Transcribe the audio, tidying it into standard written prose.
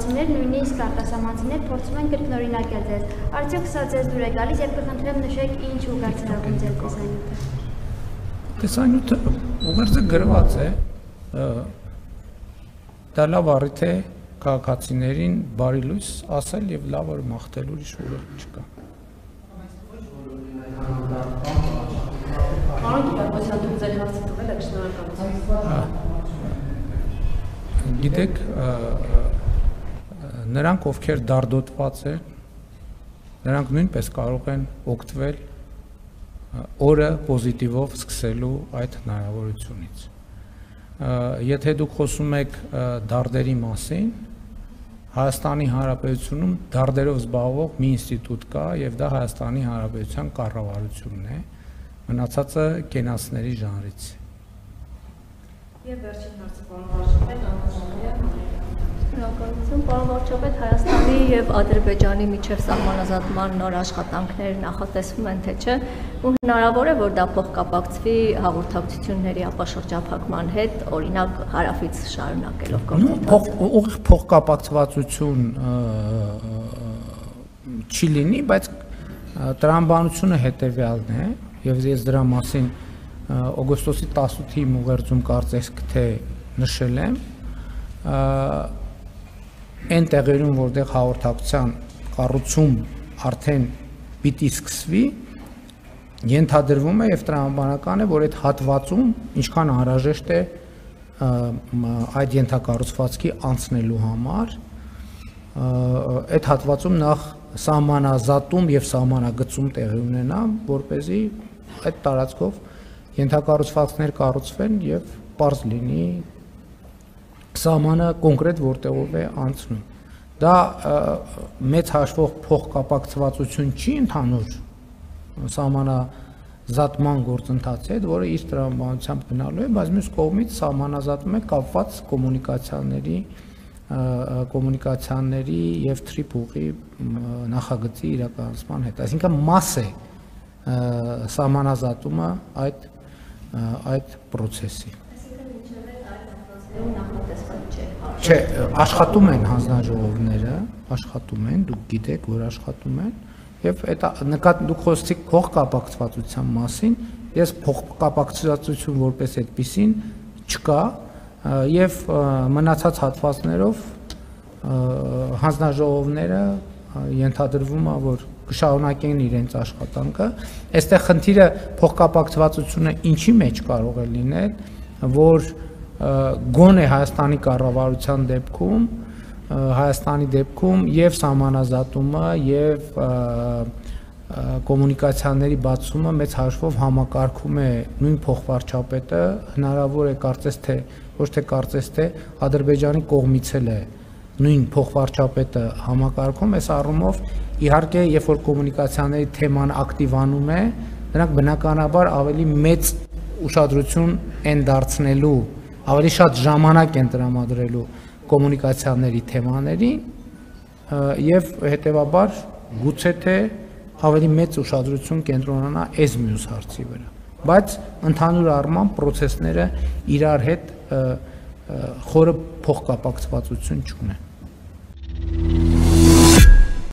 քաղաքացիներ, նույնիսկ արտասահմանցիներ փորձում են կրկնօրինակել ձեզ։ Արդյոք սա ձեզ դուր է գալիս եւ կխնդրեմ նշեք ինչ ուղղարձակում ձեր տեսանյութը։ Տեսանյութը ուղերձը գրված է, դա լավ առիթ է քաղաքացիներին բարի լույս ասել եւ լավ օր մաղթել, ուրիշ ուղերձ չկա։ Գիտեք, նրանք ովքեր դարդոտված են, նրանք նույնպես կարող են օգտվել օրը պոզիտիվով սկսելու այդ հնարավորությունից։ Եթե դուք խոսում եք դարդերի մասին, Հայաստանի Հանրապետությունում դարդերով զբաղվող մի ինստիտուտ կա եւ դա Հայաստանի Հանրապետության կառավարությունն է, մնացածը կենացների ժանրից։ Եվ վերջին հարցը պարոն Վարչապետ, Շնորհակալություն, պարոն Վարչապետ, Հայաստանի եւ Ադրբեջանի միջև սահմանազատման նոր աշխատանքներ նախատեսվում են, թե չէ, ու հնարավոր է, որ դա փոխկապակցվի հաղորդակցությունների ապաշրջափակման հետ, օրինակ հարավից շարունակելով գործընթացը։ Ուղիղ փոխկապակցվածություն չի լինի, բայց տրամաբանությունը հետեւյալն է, եւ ես դրա մասին օգոստոսի 18-ի ուղերձում կարծես թե նշել եմ, այն տեղերում, որտեղ հաղորդակցության կառուցում արդեն պիտի սկսվի, ենթադրվում է եւ տրամաբանական է, որ այդ հատվածում ինչքան անհրաժեշտ է այդ ենթակառուցվածքի անցնելու համար, այդ հատվածում նախ սահմանազատում եւ սահմանագծում տեղի ունենա, որպեսզի այդ տարածքով ենթակառուցվածքներ կառուցվեն եւ պարզ լինի սահմանը կոնկրետ որտեղով է անցնում։ Դա մեծ հաշվով փոխկապակցվածություն չի ընդհանուր սահմանազատման գործընթացի հետ, որը իր տրամաբանությամբ գնալու է, բայց մյուս կողմից սահմանազատում է կապված կոմունիկացիաների եւ թրիփուղի նախագծի իրականացման հետ։ Այսինքն մաս է սահմանազատումը այդ process-ի։ Չէ, աշխատում են հանձնաժողովները, աշխատում են, դուք գիտեք, որ աշխատում են, եւ այդ դուք խոսեցիք փոխկապակցվածության մասին, ես փոխկապակցվածություն որպես այդպեսին չկա, եւ մնացած հատվածներով հանձնաժողովները ենթադրվում է, որ կշարունակեն իրենց աշխատանքը։ Այստեղ խնդիրը փոխկապակցվածությունը ինչի մեջ կարող է լինել, որ գոնե Հայաստանի կառավարության դեպքում, Հայաստանի դեպքում եւ սահմանազատումը եւ կոմունիկացիաների բացումը մեծ հաշվով համակարգում է նույն փոխվարչապետը, հնարավոր է կարծես թե, ոչ թե կարծես թե Ադրբեջանի կողմից էլ է նույն փոխվարչապետը համակարգում, այս առումով իհարկե, երբ որ կոմունիկացիաների թեման ակտիվանում է, նրանք բնականաբար ավելի մեծ ուշադրություն են դարձնելու, ավելի շատ ժամանակ են տրամադրելու կոմունիկացիաների թեմաներին եւ հետեւաբար գուցե թե ավելի մեծ ուշադրություն կենտրոնանա այս մյուս հարցի վրա, բայց ընդհանուր առմամբ process-ները իրար հետ խորը փոխկապակցվածություն չունեն։